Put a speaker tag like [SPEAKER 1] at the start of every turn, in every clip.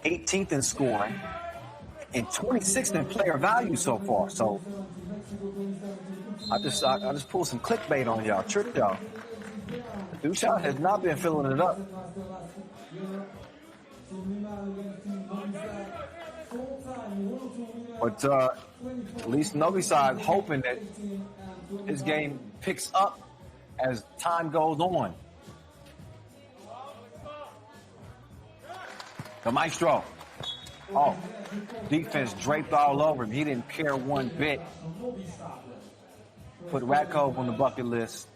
[SPEAKER 1] 18th in scoring, and 26th in player value so far. So I just pulled some clickbait on y'all, tricked y'all. Duchamp has not been filling it up. But at least Novi side hoping that his game picks up as time goes on. The maestro. Oh, defense draped all over him. He didn't care one bit. Put Ratkov on the bucket list.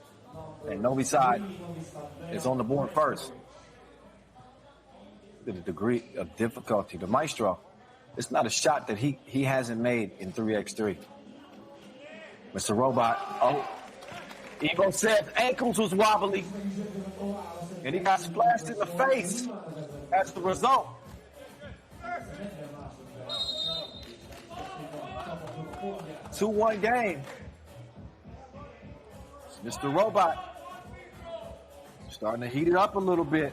[SPEAKER 1] And Novi side is on the board first. The degree of difficulty. The maestro, it's not a shot that he hasn't made in 3x3. Mr. Robot, Evo said ankles was wobbly. And he got splashed in the face. That's the result. It's 2-1 game. Mr. Robot starting to heat it up a little bit.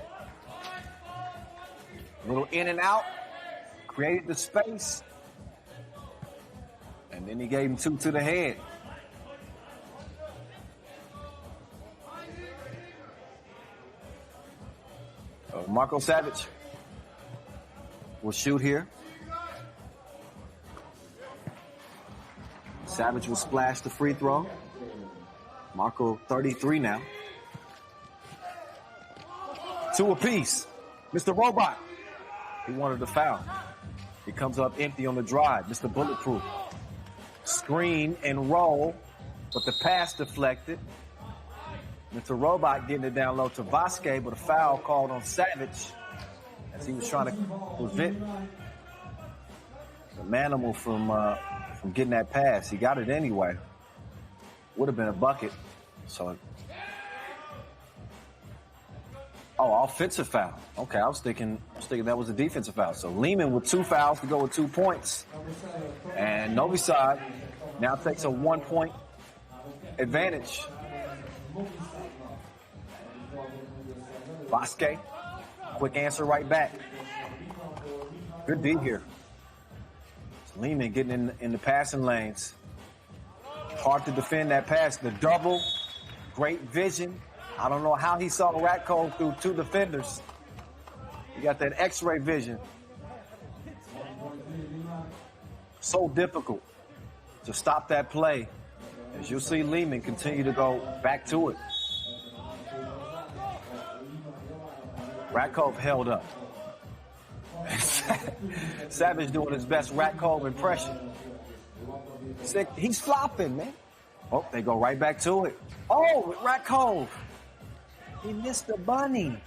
[SPEAKER 1] A little in and out. Created the space. And then he gave him 2 to the head. Marco Savage will shoot here. Savage will splash the free throw. Marco 33 now. 2 apiece. Mr. Robot. He wanted the foul. He comes up empty on the drive. Mr. Bulletproof. Screen and roll, but the pass deflected. Mr. Robot getting it down low to Vasquez, but a foul called on Savage as he was trying to prevent the Manimal from getting that pass. He got it anyway. Would have been a bucket. So, offensive foul. Okay, I was thinking that was a defensive foul. So Liman with 2 fouls to go with 2 points. And Novi side now takes a 1-point advantage. Vasquez, quick answer right back. Good D here. Liman getting in the passing lanes. Hard to defend that pass. The double, great vision. I don't know how he saw Ratkov through 2 defenders. He got that X-ray vision. So difficult to stop that play. As you'll see Liman continue to go back to it. Ratkov held up. Savage doing his best Ratkov impression. He's flopping, man. Oh, they go right back to it. Oh, Ratkov. He missed the bunny.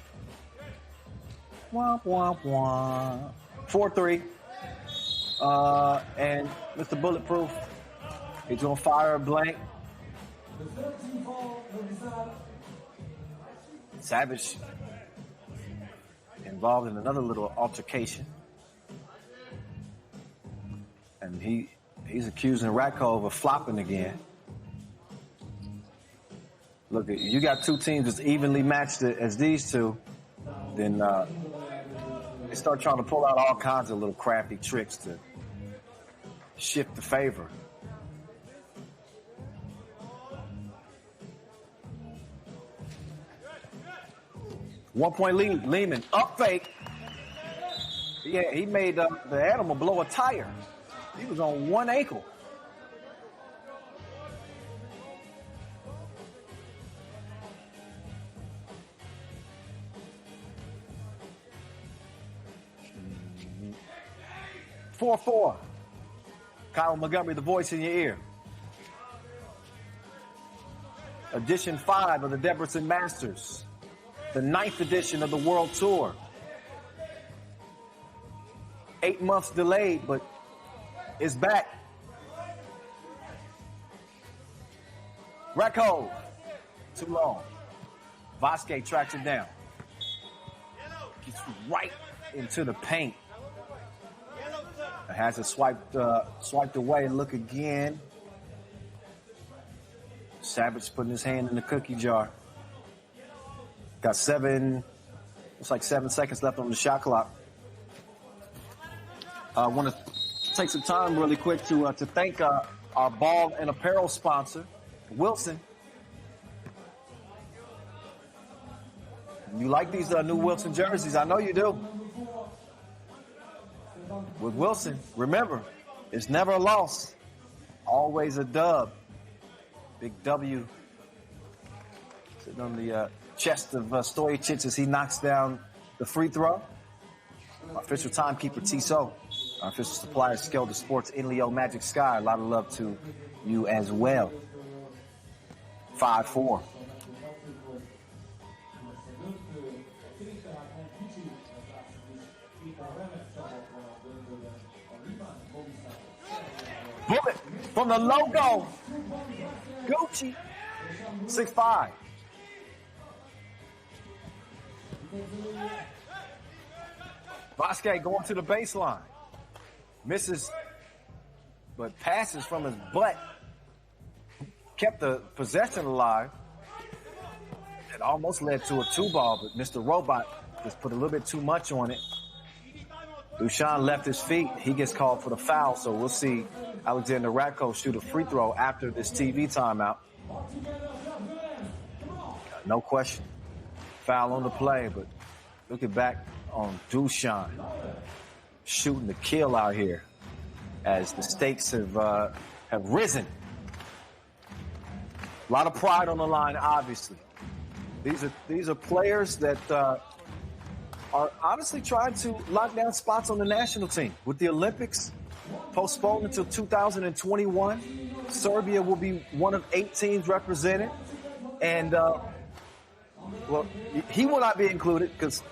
[SPEAKER 1] Womp, womp, womp. 4-3. And Mr. Bulletproof, he's going to fire a blank. Savage involved in another little altercation. And he's accusing Ratkov of flopping again. Look, you got 2 teams that's evenly matched as these two, then they start trying to pull out all kinds of little crafty tricks to shift the favor. One-point lead, Liman, up fake. Yeah, he made the animal blow a tire. He was on 1 ankle. Mm-hmm. 4-4. Kyle Montgomery, the voice in your ear. Edition 5 of the Debrecen Masters. The 9th edition of the World Tour. 8 months delayed, but it's back. Ratkov, too long. Vasquez tracks it down. Gets right into the paint. Has it swiped away. Look again. Savage putting his hand in the cookie jar. Got looks like 7 seconds left on the shot clock. I want to take some time really quick to thank our ball and apparel sponsor, Wilson. You like these new Wilson jerseys? I know you do. With Wilson, remember, it's never a loss, always a dub. Big W sitting on the chest of Stojacic as he knocks down the free throw. Our official timekeeper, Tissot. Our official supplier, Skelter Sports, in Leo Magic Sky. A lot of love to you as well. 5-4. Bullet from the logo. Gucci. 6'5". Vasquez going to the baseline. Misses, but passes from his butt. Kept the possession alive. It almost led to a 2-ball, but Mr. Robot just put a little bit too much on it. Dushan left his feet. He gets called for the foul, so we'll see Alexander Ratko shoot a free throw after this TV timeout. No question. Foul on the play, but looking back on Dushan shooting the kill out here as the stakes have risen. A lot of pride on the line, obviously. These are players that are honestly trying to lock down spots on the national team. With the Olympics postponed until 2021, Serbia will be one of 8 teams represented. And, well, he will not be included because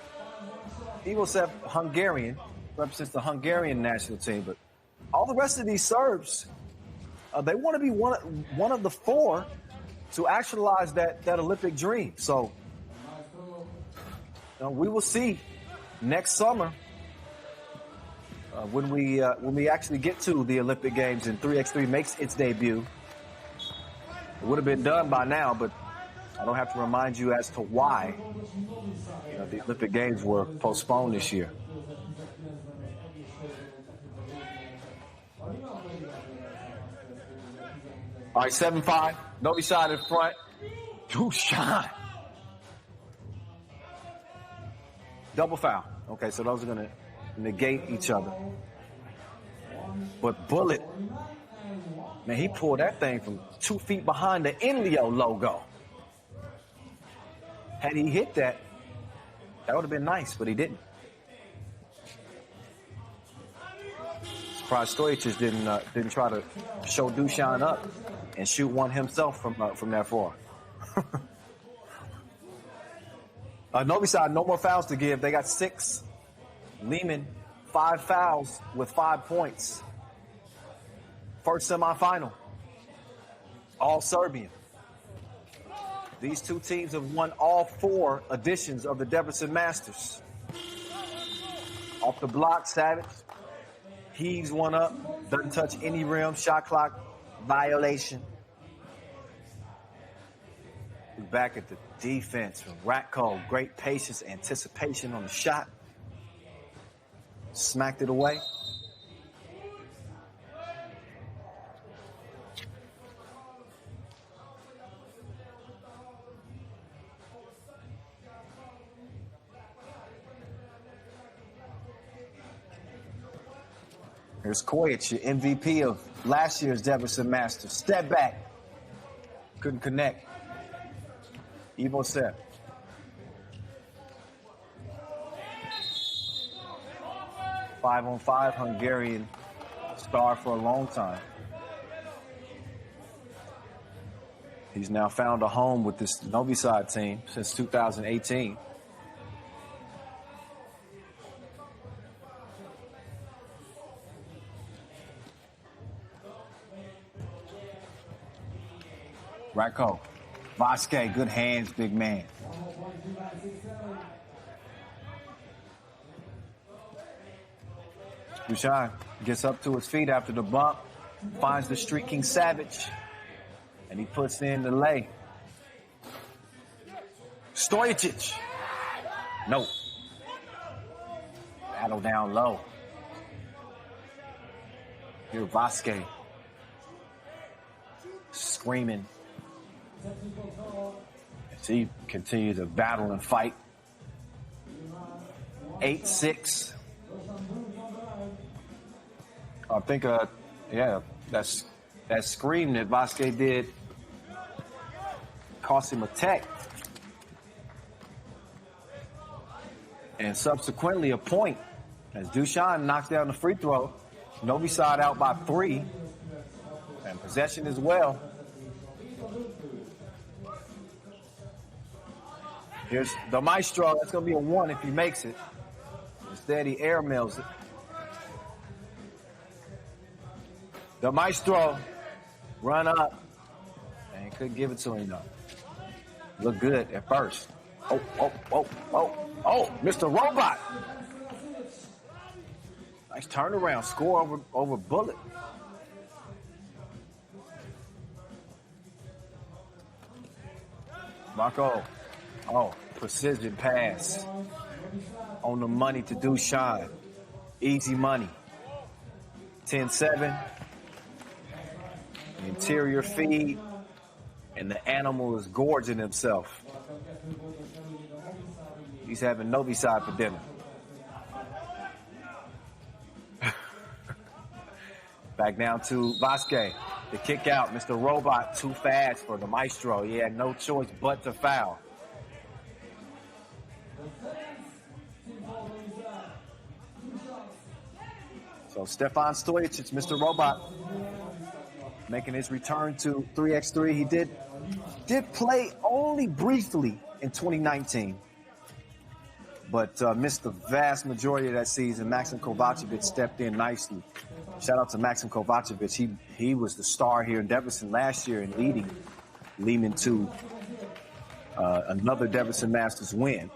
[SPEAKER 1] he will have Hungarian, represents the Hungarian national team. But all the rest of these Serbs, they want to be one of the 4 to actualize that Olympic dream. So we will see next summer when we actually get to the Olympic Games and 3x3 makes its debut. It would have been done by now, but I don't have to remind you as to why the Olympic Games were postponed this year. All right, 7-5. Novi side in front. Dushan. Double foul. Okay, so those are going to negate each other. But Bullet, man, he pulled that thing from 2 feet behind the Inleo logo. Had he hit that, that would have been nice, but he didn't. Surprised Stojacic didn't try to show Dushan up and shoot one himself from that far. Novi side, no more fouls to give. They got 6. Liman, 5 fouls with 5 points. First semifinal. All Serbian. These 2 teams have won all 4 editions of the Debrecen Masters. Off the block, Savage. Heaves one up. Doesn't touch any rim. Shot clock violation. We're back at the defense from Ratko. Great patience, anticipation on the shot. Smacked it away. Here's Kojic, your MVP of last year's Debrecen Masters. Step back. Couldn't connect. Evo set. Five on 5, Hungarian star for a long time. He's now found a home with this Novi side team since 2018. Ratko. Vasquez, good hands, big man. Dushan gets up to his feet after the bump, finds the streaking Savage, and he puts in the lay. Stojacic. No. Battle down low. Here, Vasquez screaming as he continues to battle and fight. 8-6. I think, that scream that Vasquez did cost him a tech. And subsequently a point as Dushan knocks down the free throw. Novi side out by 3. And possession as well. Here's the Maestro. That's going to be a 1 if he makes it. Instead, he air mails it. The Maestro run up. And he couldn't give it to him, though. Looked good at first. Oh, Mr. Robot. Nice turnaround. Score over Bullet. Marco. Oh, precision pass. On the money to Dushan. Easy money. 10-7. Interior feed. And the animal is gorging himself. He's having Novi side for dinner. Back down to Vasquez. The kick out. Mr. Robot too fast for the Maestro. He had no choice but to foul. So Stefan Stojacic, Mr. Robot, making his return to 3x3. He did play only briefly in 2019, but missed the vast majority of that season. Maxim Kovacevic stepped in nicely. Shout out to Maxim Kovacevic. He was the star here in Debrecen last year and leading Liman to another Debrecen Masters win.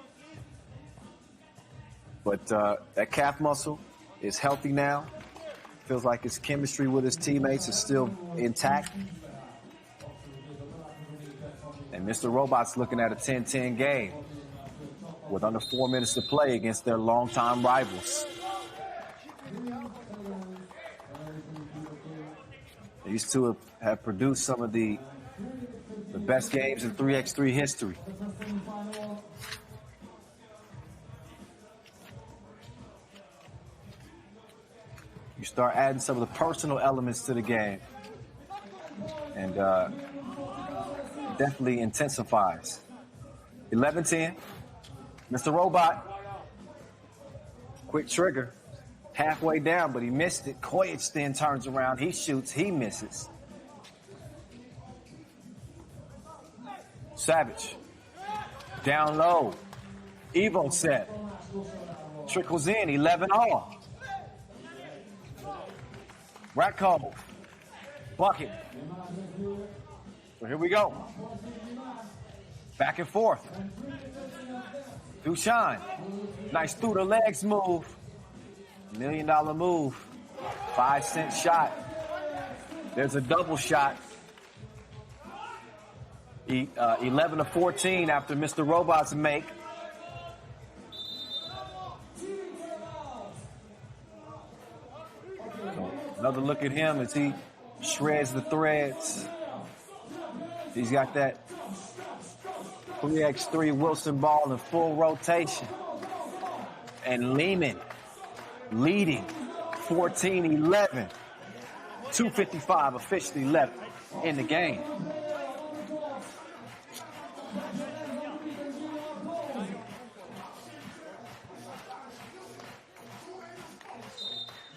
[SPEAKER 1] But that calf muscle is healthy now. Feels like his chemistry with his teammates is still intact. And Mr. Robot's looking at a 10-10 game with under 4 minutes to play against their longtime rivals. These two have produced some of the best games in 3x3 history. You start adding some of the personal elements to the game, and definitely intensifies. 11-10. Mr. Robot. Quick trigger. Halfway down, but he missed it. Kojic then turns around. He shoots. He misses. Savage. Down low. Evo set. Trickles in. 11 all. Ratko. Bucket. So here we go. Back and forth. Dushan. Nice through the legs move. $1 million move. 5-cent shot. There's a double shot. 11-14 after Mr. Robot's make. So another look at him as he shreds the threads. He's got that 3x3 Wilson ball in full rotation. And Liman leading 14-11. 2:55 officially left in the game.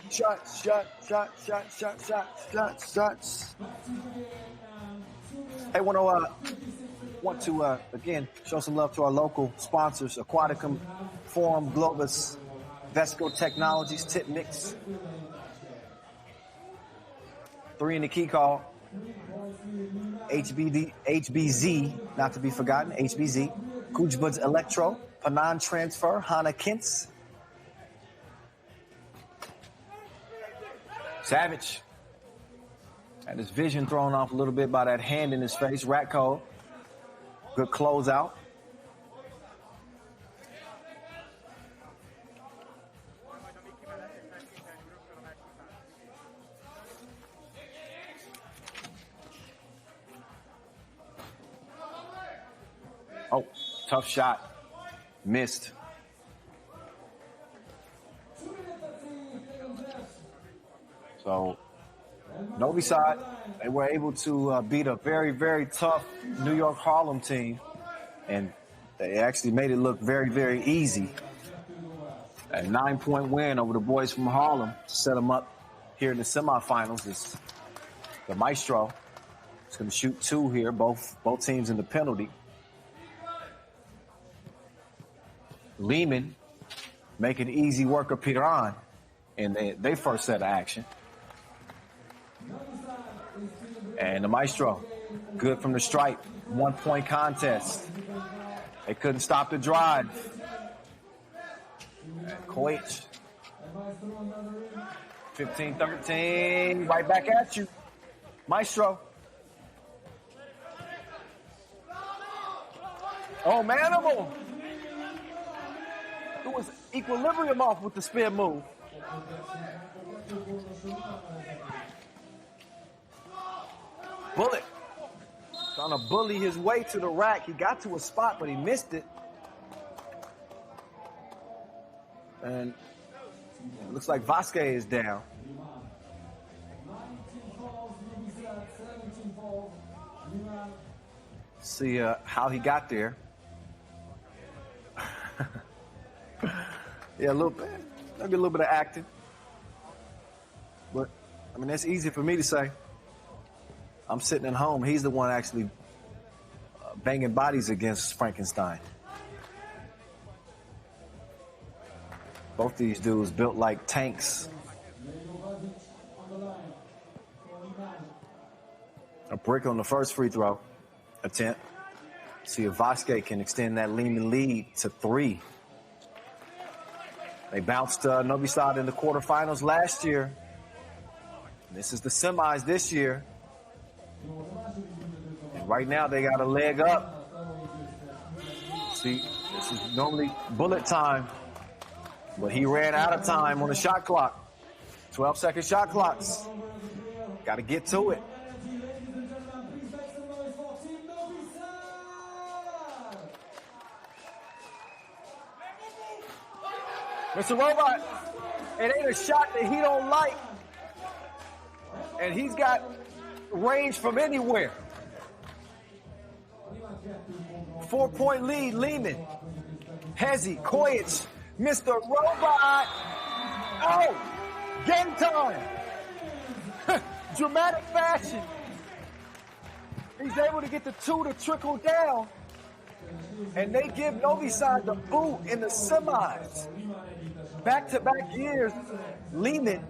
[SPEAKER 1] Shots. Hey, want to again show some love to our local sponsors: Aquaticum, Forum, Globus, Vesco Technologies, Tip Mix. 3 in the key call. HBZ, not to be forgotten, HBZ. Kujbuds Electro, Panan Transfer, Hana Kintz. Savage. Had his vision thrown off a little bit by that hand in his face. Ratko. Good closeout. Oh, tough shot. Missed. So, Novi side, they were able to beat a very, very tough New York Harlem team. And they actually made it look very, very easy. A 9-point win over the boys from Harlem to set them up here in the semifinals. Is the Maestro. He's going to shoot 2 here, both teams in the penalty. Liman making easy work of Piran in their first set of action. And the Maestro, good from the stripe. 1-point contest. They couldn't stop the drive. Koich. 15-13. Right back at you. Maestro. Oh, Manimal. It was equilibrium off with the spin move. Bullet. Trying to bully his way to the rack. He got to a spot, but he missed it. And it looks like Vasquez is down. See how he got there. Yeah, a little bit. Maybe a little bit of acting. But, I mean, that's easy for me to say. I'm sitting at home. He's the one actually banging bodies against Frankenstein. Both these dudes built like tanks. A brick on the first free throw attempt. See if Vasquez can extend that Liman lead to 3. They bounced Novi Sad in the quarterfinals last year. This is the semis this year. And right now they got a leg up. See, this is normally bullet time. But he ran out of time on the shot clock. 12-second shot clocks. Got to get to it. Mr. Robot, it ain't a shot that he don't like. And he's got range from anywhere. 4-point lead, Liman. Hezzy, Koich, Mr. Robot. Oh, game time. Dramatic fashion. He's able to get the 2 to trickle down. And they give Novi Sad the boot in the semis. Back-to-back years, Liman